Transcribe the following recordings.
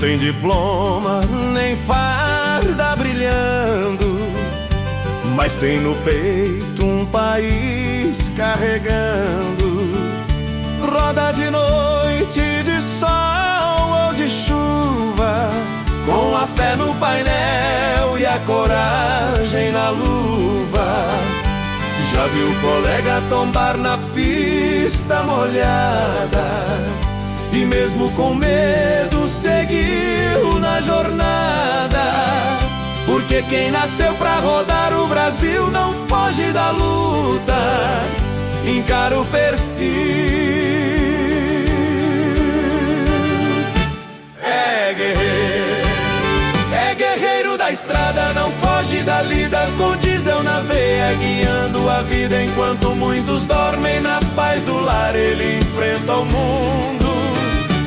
tem diploma, nem farda brilhando, mas tem no peito um país carregando. Roda de noite, de sol ou de chuva, com a fé no painel e a coragem na luva. Já viu o colega tombar na pista molhada e mesmo com medo seguiu na jornada. Porque quem nasceu pra rodar o Brasil não foge da luta, encara o perfil. É guerreiro da estrada, não foge da lida, com diesel na veia, guiando a vida enquanto muitos dormem na paz do lar. Ele enfrenta o mundo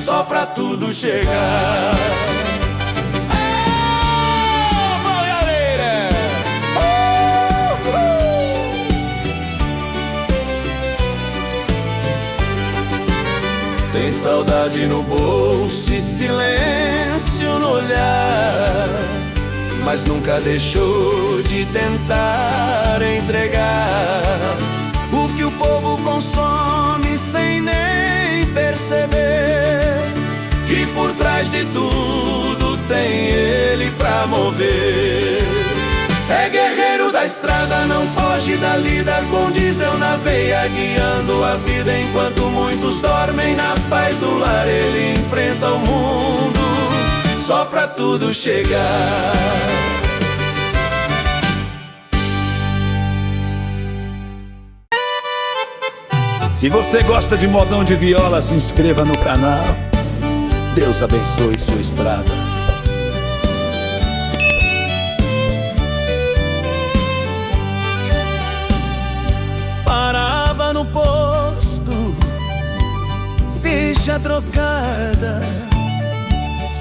só pra tudo chegar. Tem saudade no bolso e silêncio no olhar, mas nunca deixou de tentar entregar o que o povo consome sem nem perceber, que por trás de tudo tem ele pra mover. É guerreiro da estrada, não foge da lida, com diesel na veia, guiando a vida enquanto muitos dormem na paz do lar. Ele enfrenta o mundo só pra tudo chegar. Se você gosta de modão de viola, se inscreva no canal. Deus abençoe sua estrada. Parava no posto, ficha trocada,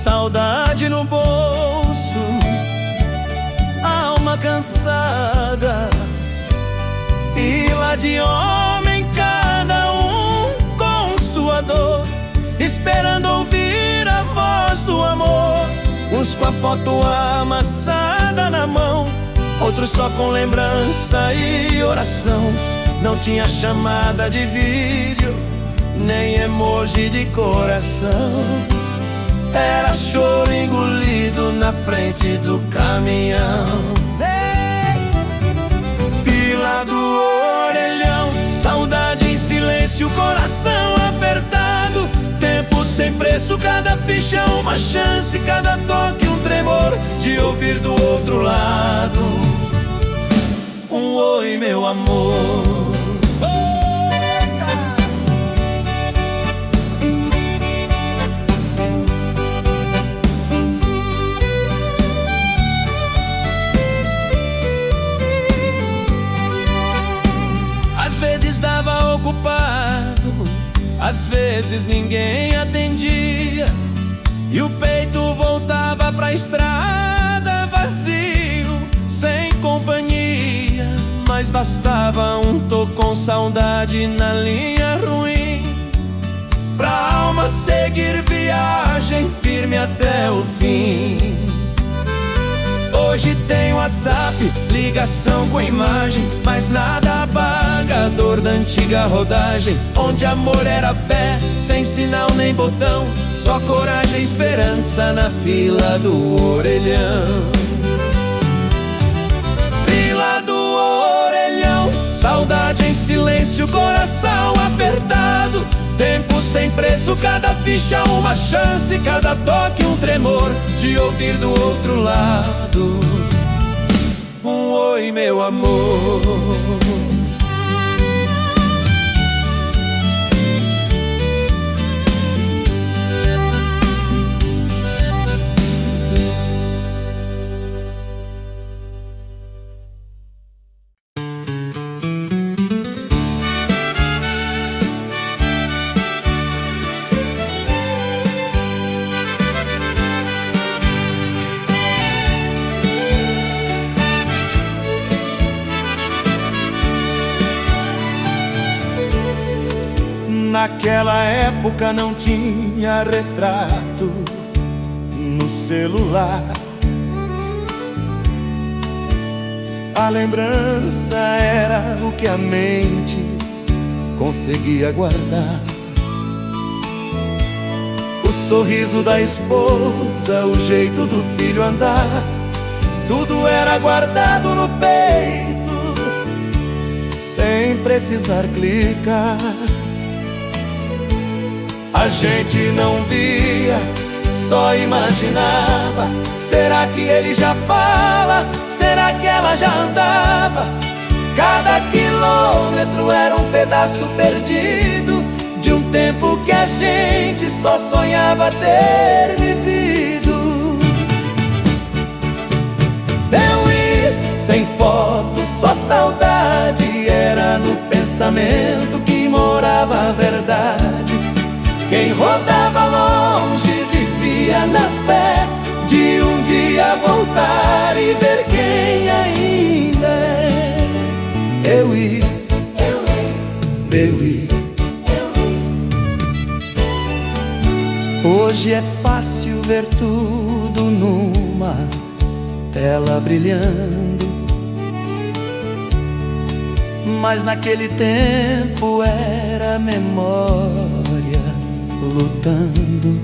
saudade no bolso, alma cansada, fila de homem, cada um com sua dor, esperando ouvir a voz do amor. Uns com a foto amassada na mão, outros só com lembrança e oração. Não tinha chamada de vídeo, nem emoji de coração. Era choro engolido na frente do caminhão. Fila do orelhão, saudade em silêncio, coração apertado. Tempo sem preço, cada ficha uma chance, cada toque um tremor de ouvir do outro lado um oi, meu amor. Às vezes dava ocupado, às vezes ninguém atendia, e o peito voltava pra estrada vazio, sem companhia. Mas bastava um toque com saudade na linha ruim, pra alma seguir viagem firme até o fim. Hoje tem WhatsApp, ligação com imagem, mas nada apaga a dor da antiga rodagem, onde amor era fé, sem sinal nem botão, só coragem e esperança na fila do orelhão. Fila do orelhão, saudade em silêncio, coração apertado. Tempo sem preço, cada ficha uma chance, cada toque um tremor de ouvir do outro lado um oi, meu amor. Naquela época não tinha retrato, celular. A lembrança era o que a mente conseguia guardar. O sorriso da esposa, o jeito do filho andar, tudo era guardado no peito, sem precisar clicar. A gente não via, só imaginava. Será que ele já fala? Será que ela já andava? Cada quilômetro era um pedaço perdido de um tempo que a gente só sonhava ter vivido. Deu isso sem foto, só saudade. Era no pensamento que morava a verdade. Quem rodava longe vivia na fé de um dia voltar e ver quem ainda é. Eu e hoje é fácil ver tudo numa tela brilhando, mas naquele tempo era memória lutando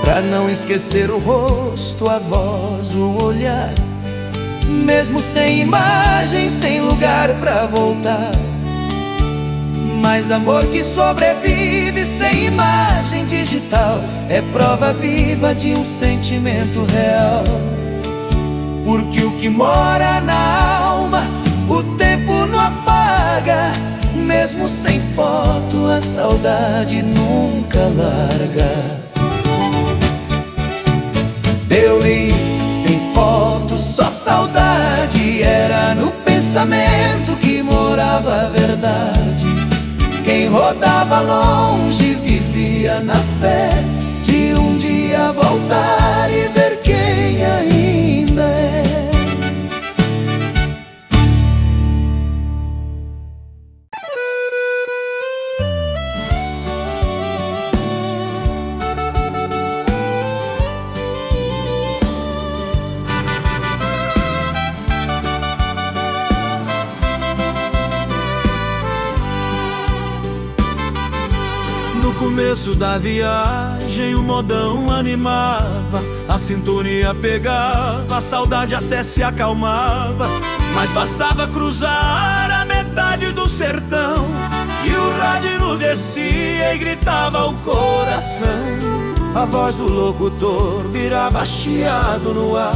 pra não esquecer o rosto, a voz, o olhar. Mesmo sem imagem, sem lugar pra voltar. Mas amor que sobrevive sem imagem digital é prova viva de um sentimento real. Porque o que mora na alma, o tempo não apaga. Mesmo sem foto, a saudade nunca larga. Eu li sem foto, só saudade. Era no pensamento que morava a verdade. Quem rodava longe vivia na fé de um dia voltar e ver quem ainda é. No começo da viagem o modão animava, a sintonia pegava, a saudade até se acalmava. Mas bastava cruzar a metade do sertão e o rádio descia e gritava ao coração. A voz do locutor virava chiado no ar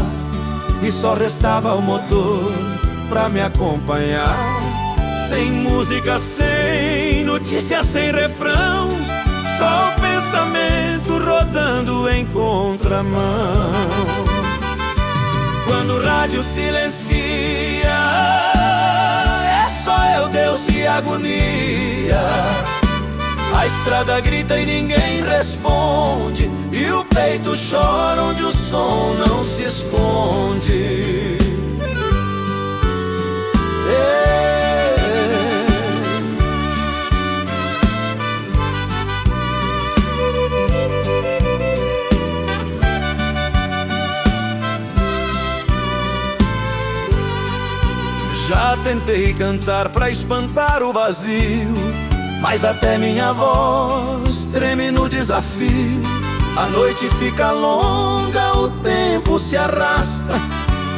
e só restava o motor pra me acompanhar. Sem música, sem notícia, sem refrão, só o pensamento rodando em contramão. Quando o rádio silencia, é só eu, Deus e agonia. A estrada grita e ninguém responde, e o peito chora onde o som não se esconde. Já tentei cantar pra espantar o vazio, mas até minha voz treme no desafio. A noite fica longa, o tempo se arrasta,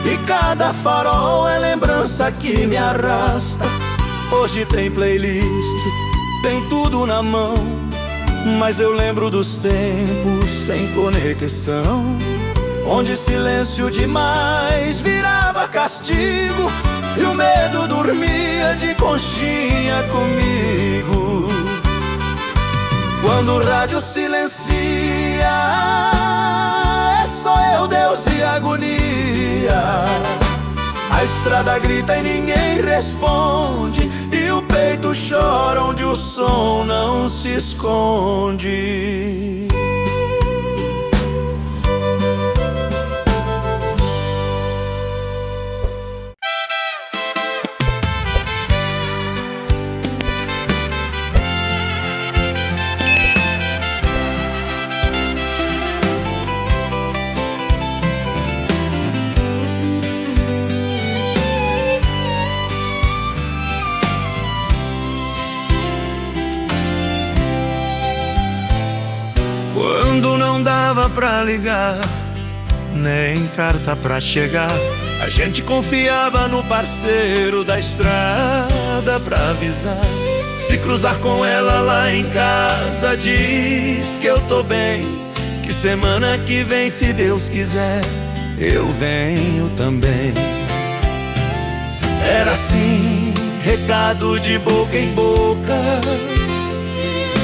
e cada farol é lembrança que me arrasta. Hoje tem playlist, tem tudo na mão, mas eu lembro dos tempos sem conexão, onde silêncio demais virava castigo e o medo dormia de conchinha comigo. Quando o rádio silencia, é só eu, Deus e agonia. A estrada grita e ninguém responde, e o peito chora onde o som não se esconde. ligar, nem carta pra chegar. A gente confiava no parceiro da estrada pra avisar. Se cruzar com ela lá em casa, diz que eu tô bem, que semana que vem, se Deus quiser, eu venho também. Era assim, recado de boca em boca,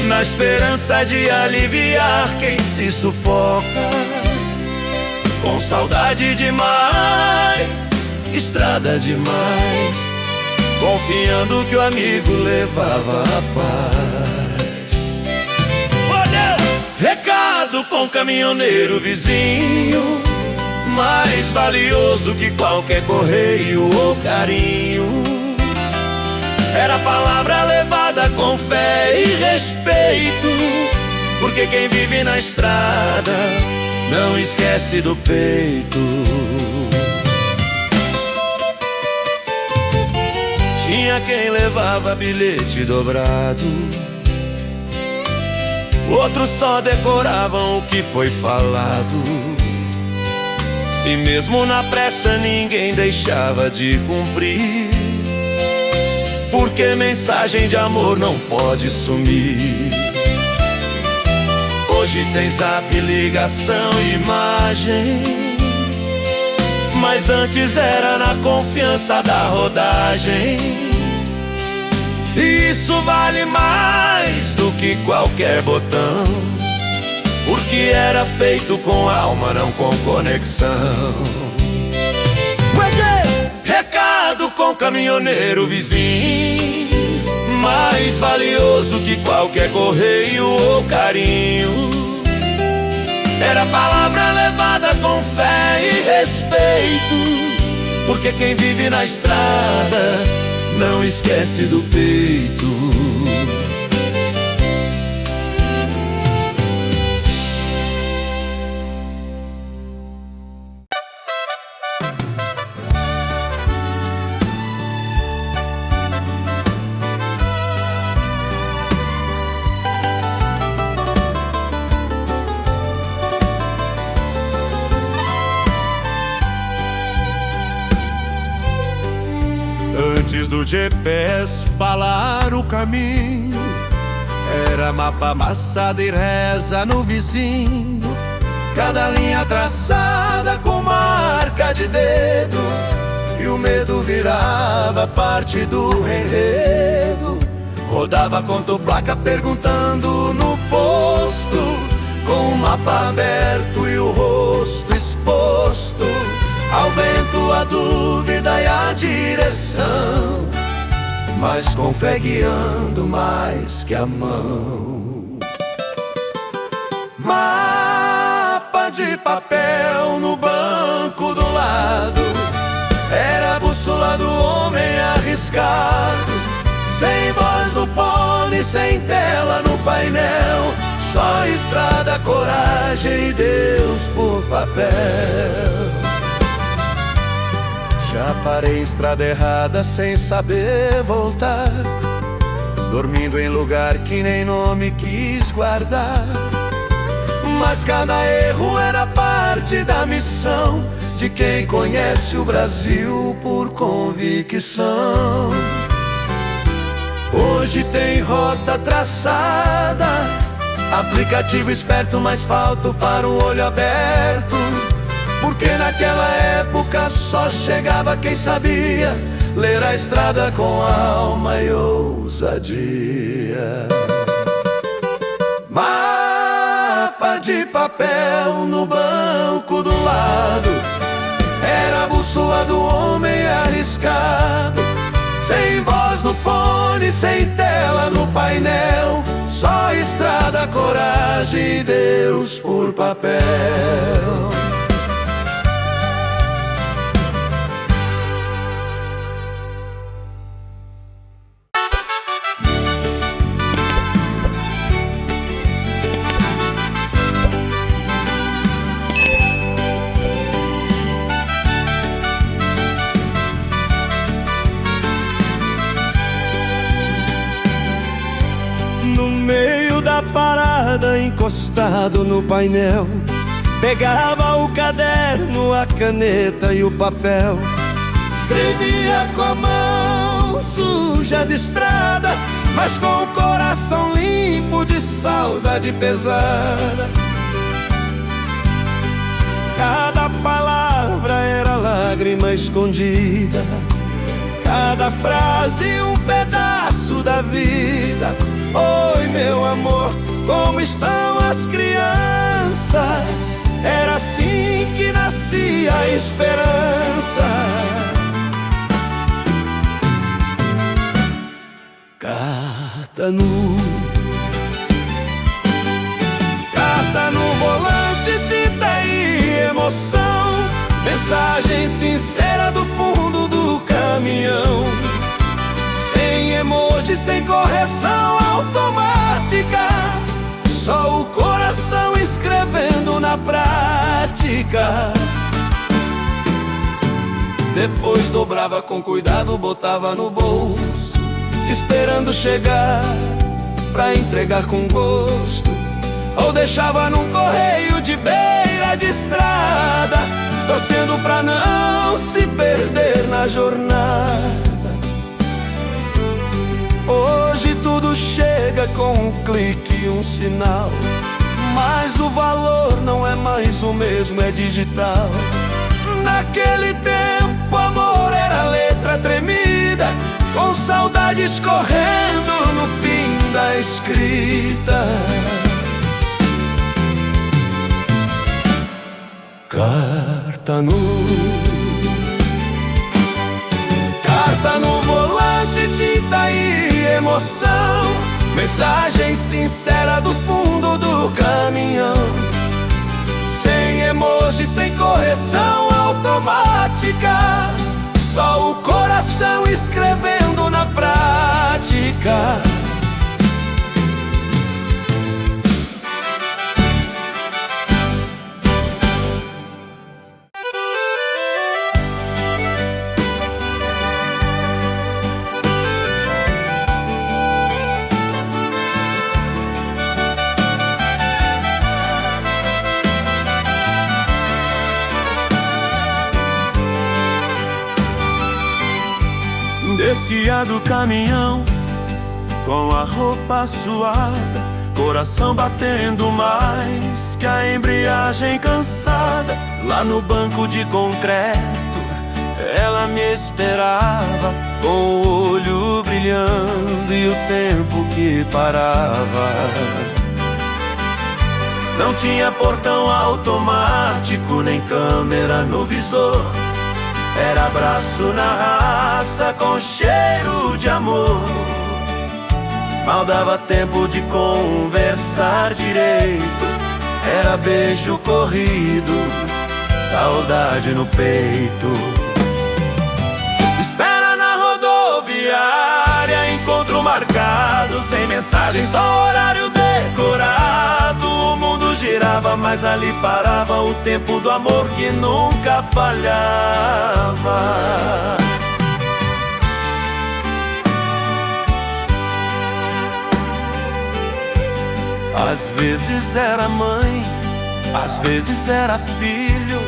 na esperança de aliviar quem se sufoca. Com saudade demais, estrada demais, confiando que o amigo levava a paz. Olha, recado com caminhoneiro vizinho, mais valioso que qualquer correio ou carinho. Era a palavra levada com fé e respeito, porque quem vive na estrada não esquece do peito. Tinha quem levava bilhete dobrado, outros só decoravam o que foi falado. E mesmo na pressa ninguém deixava de cumprir, porque mensagem de amor não pode sumir. Hoje tem zap, ligação e imagem, mas antes era na confiança da rodagem. E isso vale mais do que qualquer botão, porque era feito com alma, não com conexão. Recado com caminhoneiro vizinho, mais valioso que qualquer correio ou carinho. Era palavra levada com fé e respeito, porque quem vive na estrada não esquece do peito. Antes do GPS falar o caminho, era mapa amassado e reza no vizinho. Cada linha traçada com marca de dedo, e o medo virava parte do enredo. Rodava contra placa perguntando no posto, com o mapa aberto e o rosto exposto. Ao vento a dúvida e a direção, mas com fé guiando mais que a mão. Mapa de papel no banco do lado, era a bússola do homem arriscado. Sem voz no fone, sem tela no painel, só estrada, coragem e Deus por papel. Já parei em estrada errada sem saber voltar, dormindo em lugar que nem nome quis guardar. Mas cada erro era parte da missão de quem conhece o Brasil por convicção. Hoje tem rota traçada, aplicativo esperto, mas falta o faro, olho aberto. Porque naquela época só chegava quem sabia ler a estrada com alma e ousadia. Mapa de papel no banco do lado, era a bússola do homem arriscado. Sem voz no fone, sem tela no painel, só estrada, coragem e Deus por papel. No meio da parada, encostado no painel, Pegava o caderno, a caneta e o papel, escrevia com a mão suja de estrada, mas com o coração limpo de saudade pesada. Cada palavra era lágrima escondida, cada frase um pedaço da vida. Oi, meu amor, como estão as crianças? Era assim que nascia a esperança. Carta no volante, tinta e emoção, mensagem sincera do fundo do caminhão, sem emoji, sem correção automática, só o coração escrevendo na prática. Depois dobrava com cuidado, botava no bolso, esperando chegar pra entregar com gosto, ou deixava num correio de beira de estrada, torcendo pra não se perder na jornada. Hoje tudo chega com um clique e um sinal, mas o valor não é mais o mesmo, é digital. Naquele tempo amor era letra tremida, com saudade escorrendo no fim da escrita. Carta no volante, tinta e emoção, mensagem sincera do fundo do caminhão, sem emoji, sem correção automática, só o coração escrevendo na prática. Descia do caminhão com a roupa suada, coração batendo mais que a embreagem cansada. Lá no banco de concreto ela me esperava, com o olho brilhando e o tempo que parava. Não tinha portão automático, nem câmera no visor, era abraço na raça com cheiro de amor. Mal dava tempo de conversar direito, era beijo corrido, saudade no peito. Espera na rodoviária, encontro marcado, sem mensagem, só horário decorado. O mundo girava, mas ali parava o tempo do amor que nunca falhava. Às vezes era mãe, às vezes era filho,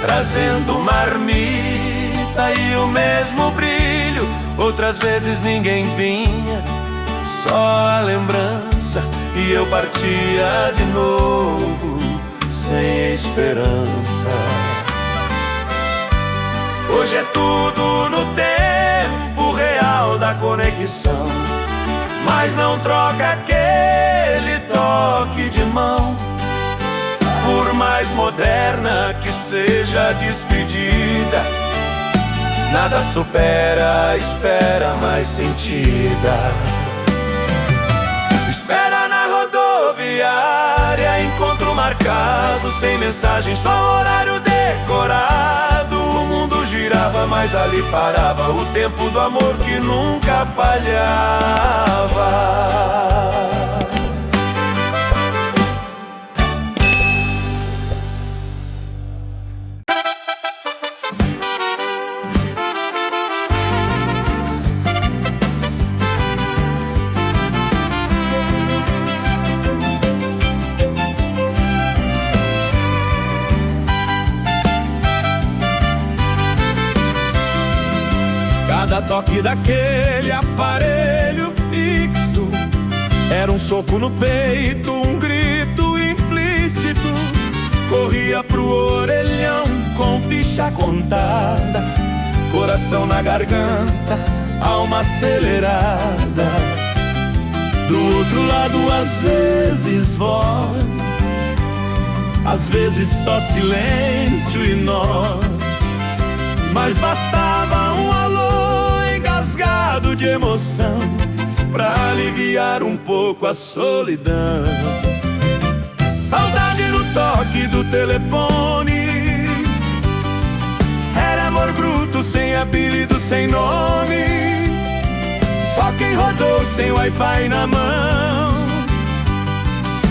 trazendo marmita e o mesmo brilho. Outras vezes ninguém vinha, só a lembrança, e eu partia de novo, sem esperança. Hoje é tudo no tempo real da conexão, mas não troca aquele toque de mão. Por mais moderna que seja a despedida, nada supera a espera mais sentida. Espera na rodoviária, encontro marcado, sem mensagem, só horário decorado. O mundo girava, mas ali parava o tempo do amor que nunca falhava. Cada toque daquele aparelho fixo era um soco no peito, um grito implícito. Corria pro orelhão com ficha contada, coração na garganta, alma acelerada. Do outro lado às vezes voz, às vezes só silêncio e nós. Mas bastava um alô engasgado de emoção pra aliviar um pouco a solidão. Saudade no toque do telefone, era amor bruto, sem apelido, sem nome. Só quem rodou sem Wi-Fi na mão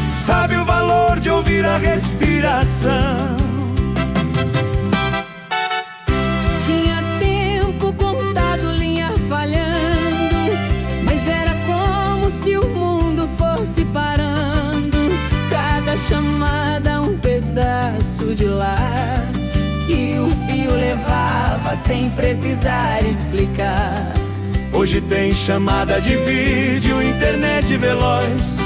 sabe o valor de ouvir a respiração. Tinha tempo contado, linha falhando, mas era como se o mundo fosse parando. Cada chamada um pedaço de lar que o fio levava sem precisar explicar. Hoje tem chamada de vídeo, internet veloz,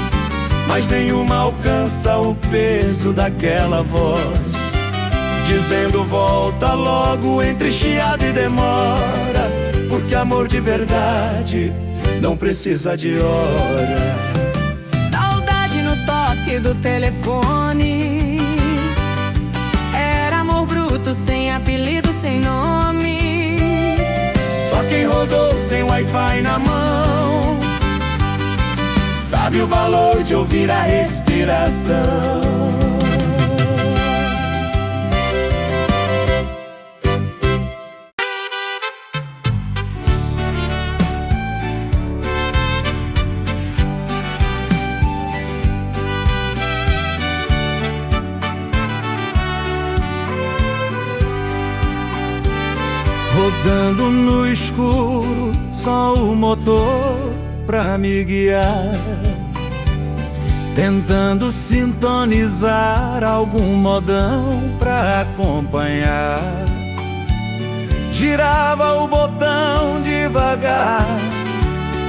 mas nenhuma alcança o peso daquela voz, dizendo volta logo entre chiado e demora, porque amor de verdade não precisa de hora. Saudade no toque do telefone, era amor bruto, sem apelido, sem nome. Só quem rodou sem Wi-Fi na mão sabe o valor de ouvir a respiração. Rodando no escuro, só o motor pra me guiar, tentando sintonizar algum modão pra acompanhar. Girava o botão devagar,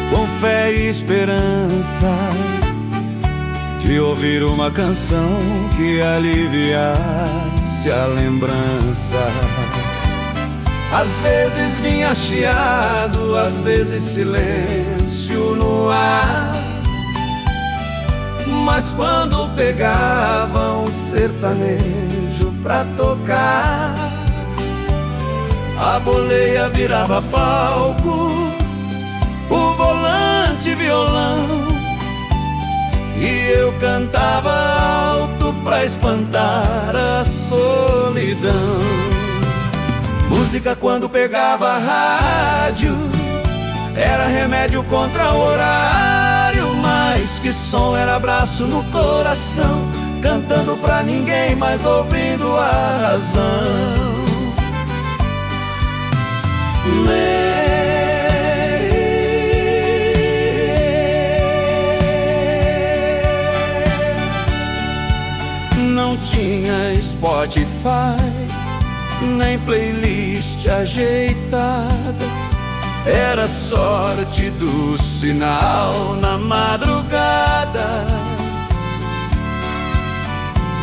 com fé e esperança de ouvir uma canção que aliviasse a lembrança. Às vezes vinha chiado, às vezes silêncio no ar, mas quando pegava um sertanejo pra tocar, a boleia virava palco, o volante violão, e eu cantava alto pra espantar a solidão. Música quando pegava rádio era remédio contra o horário, mas que som era abraço no coração, cantando pra ninguém, mas ouvindo a razão. Não tinha Spotify, nem playlist ajeitada, era sorte do sinal na madrugada.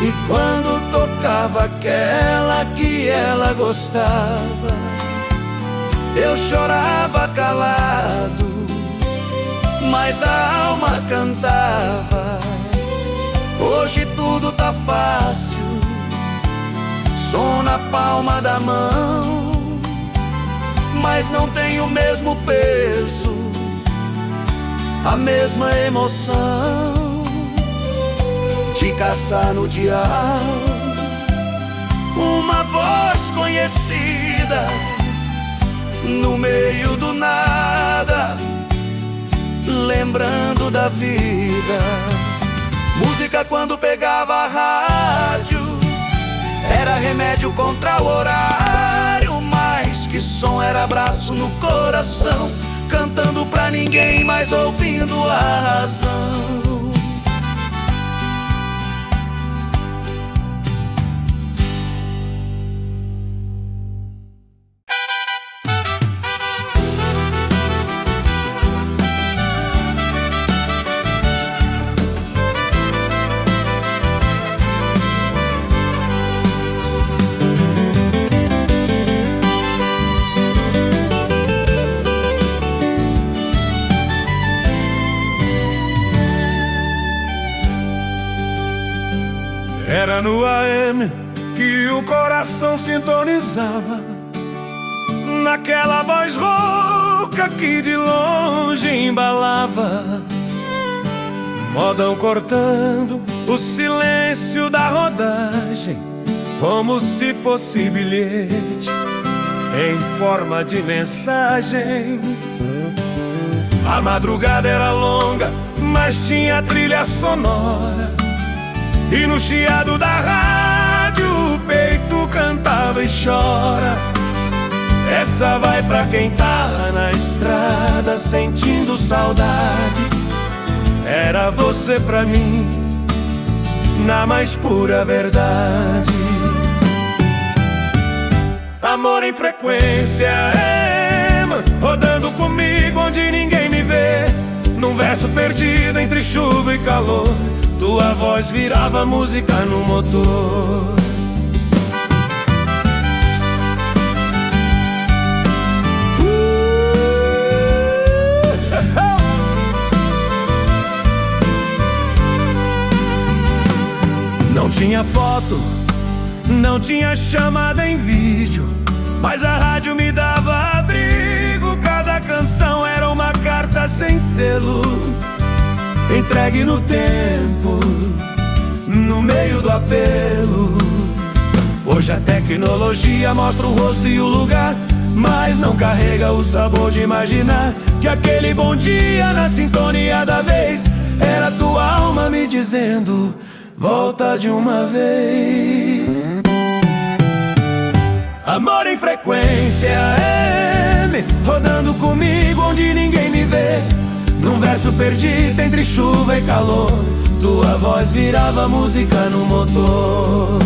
E quando tocava aquela que ela gostava, eu chorava calado, mas a alma cantava. Hoje tudo tá fácil, som na palma da mão, mas não tem o mesmo peso, a mesma emoção de caçar no dial uma voz conhecida no meio do nada, lembrando da vida. Música quando pegava a rádio era remédio contra o horário, mas que som era abraço no coração, cantando pra ninguém, mas ouvindo a razão. Era no AM que o coração sintonizava, naquela voz rouca que de longe embalava. Modão cortando o silêncio da rodagem, como se fosse bilhete em forma de mensagem. A madrugada era longa, mas tinha trilha sonora, e no chiado da rádio o peito cantava e chora. Essa vai pra quem tá na estrada sentindo saudade. Era você pra mim, na mais pura verdade. Amor em frequência, rodando comigo onde ninguém me vê. Num verso perdido entre chuva e calor, tua voz virava música no motor. Não tinha foto, não tinha chamada em vídeo, mas a rádio me dava abrigo. Cada canção era uma carta sem selo, entregue no tempo, no meio do apelo. Hoje a tecnologia mostra o rosto e o lugar, mas não carrega o sabor de imaginar que aquele bom dia na sintonia da vez era tua alma me dizendo: volta de uma vez. Amor em frequência, rodando comigo onde ninguém me vê. Num verso perdido entre chuva e calor, tua voz virava música no motor.